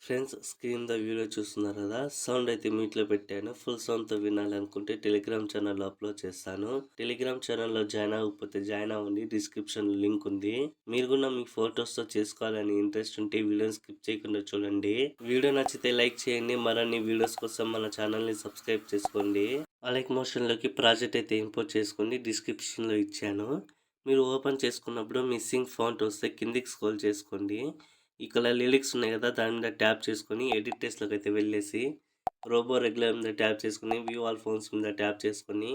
Friends, screen the video చూస్తున్నారు కదా. Sound అయితే మ్యూట్లో పెట్టాను. ఫుల్ సౌండ్తో వినాలనుకుంటే టెలిగ్రామ్ ఛానల్లో అప్లోడ్ చేస్తాను. టెలిగ్రామ్ ఛానల్లో జాయిన్ అవ్వకపోతే జాయిన్ అవ్వండి. డిస్క్రిప్షన్ లింక్ ఉంది. మీరు కూడా మీ ఫొటోస్తో చేసుకోవాలని ఇంట్రెస్ట్ ఉంటే వీడియోని స్కిప్ చేయకుండా చూడండి. వీడియో నచ్చితే లైక్ చేయండి. మరిన్ని వీడియోస్ కోసం మన ఛానల్ని సబ్స్క్రైబ్ చేసుకోండి. అలైక్ మోషన్లోకి ప్రాజెక్ట్ అయితే ఇంపోర్ట్ చేసుకోండి. డిస్క్రిప్షన్లో ఇచ్చాను. మీరు ఓపెన్ చేసుకున్నప్పుడు మిస్సింగ్ ఫాంట్ వస్తే కిందికి స్క్రోల్ చేసుకోండి. ఇక్కడ లిరిక్స్ ఉన్నాయి కదా, దాని మీద ట్యాప్ చేసుకొని ఎడిట్ టెస్ట్లోకి అయితే వెళ్ళేసి రోబో రెగ్యులర్ మీద ట్యాప్ చేసుకుని వ్యూ ఆల్ ఫోన్స్ మీద ట్యాప్ చేసుకొని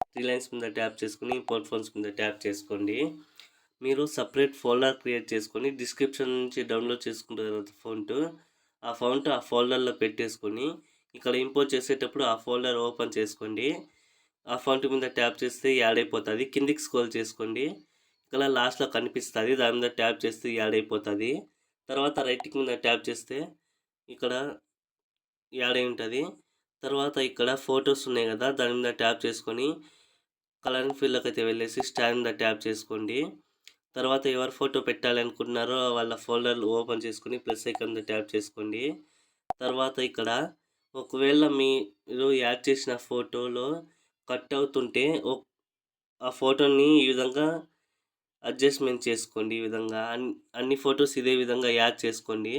త్రీ లైన్స్ మీద ట్యాప్ చేసుకుని ఇంపోర్ట్ ఫోన్స్ మీద ట్యాప్ చేసుకోండి. మీరు సపరేట్ ఫోల్డర్ క్రియేట్ చేసుకొని డిస్క్రిప్షన్ నుంచి డౌన్లోడ్ చేసుకుంటారు ఆ ఫౌంట్ ఆ ఫోల్డర్లో పెట్టేసుకొని ఇక్కడ ఇంపోర్ట్ చేసేటప్పుడు ఆ ఫోల్డర్ ఓపెన్ చేసుకోండి. ఆ ఫౌంట్ మీద ట్యాప్ చేస్తే యాడ్ అయిపోతుంది. కిందికి స్క్రోల్ చేసుకోండి. ఇక్కడ లాస్ట్లో కనిపిస్తుంది, దాని మీద ట్యాప్ చేస్తే యాడ్ అయిపోతుంది. తర్వాత రైట్ మీద ట్యాప్ చేస్తే ఇక్కడ యాడ్ అయి ఉంటుంది. తర్వాత ఇక్కడ ఫొటోస్ ఉన్నాయి కదా, దాని మీద ట్యాప్ చేసుకొని కలరింగ్ ఫీల్డ్లోకి అయితే వెళ్ళేసి స్టాండ్ మీద ట్యాప్ చేసుకోండి. తర్వాత ఎవరు ఫోటో పెట్టాలి అనుకుంటున్నారో వాళ్ళ ఫోల్డర్ ఓపెన్ చేసుకొని ప్లస్ ఐకాన్ మీద ట్యాప్ చేసుకోండి. తర్వాత ఇక్కడ ఒకవేళ మీరు యాడ్ చేసిన ఫోటోలో కట్ అవుతుంటే ఆ ఫోటోని ఈ విధంగా అడ్జస్ట్మెంట్ చేసుకోండి. ఈ విధంగా అన్ని ఫొటోస్ ఇదే విధంగా యాడ్ చేసుకోండి.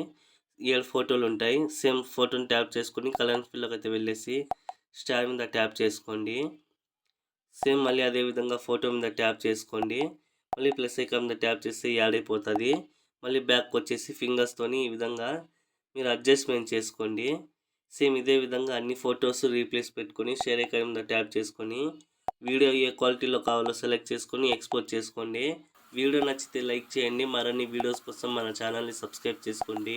7 ఫోటోలు ఉంటాయి. సేమ్ ఫోటోని ట్యాప్ చేసుకొని కలర్ ఫీల్డ్లోకి అయితే వెళ్ళేసి స్టార్ మీద ట్యాప్ చేసుకోండి. సేమ్ మళ్ళీ అదే విధంగా ఫోటో మీద ట్యాప్ చేసుకోండి. మళ్ళీ ప్లస్ ఐకాన్ మీద ట్యాప్ చేస్తే యాడ్ అయిపోతుంది. మళ్ళీ బ్యాక్ వచ్చేసి ఫింగర్స్తోని ఈ విధంగా మీరు అడ్జస్ట్మెంట్ చేసుకోండి. సేమ్ ఇదే విధంగా అన్ని ఫొటోస్ రీప్లేస్ పెట్టుకొని షేర్ ఐకాన్ మీద ట్యాప్ చేసుకొని వీడియో ఏ క్వాలిటీలో కావాలో సెలెక్ట్ చేసుకొని ఎక్స్పోర్ట్ చేసుకోండి. వీడియో నచ్చితే లైక్ చేయండి. మరిన్ని వీడియోస్ కోసం మన ఛానల్ని సబ్స్క్రైబ్ చేసుకోండి.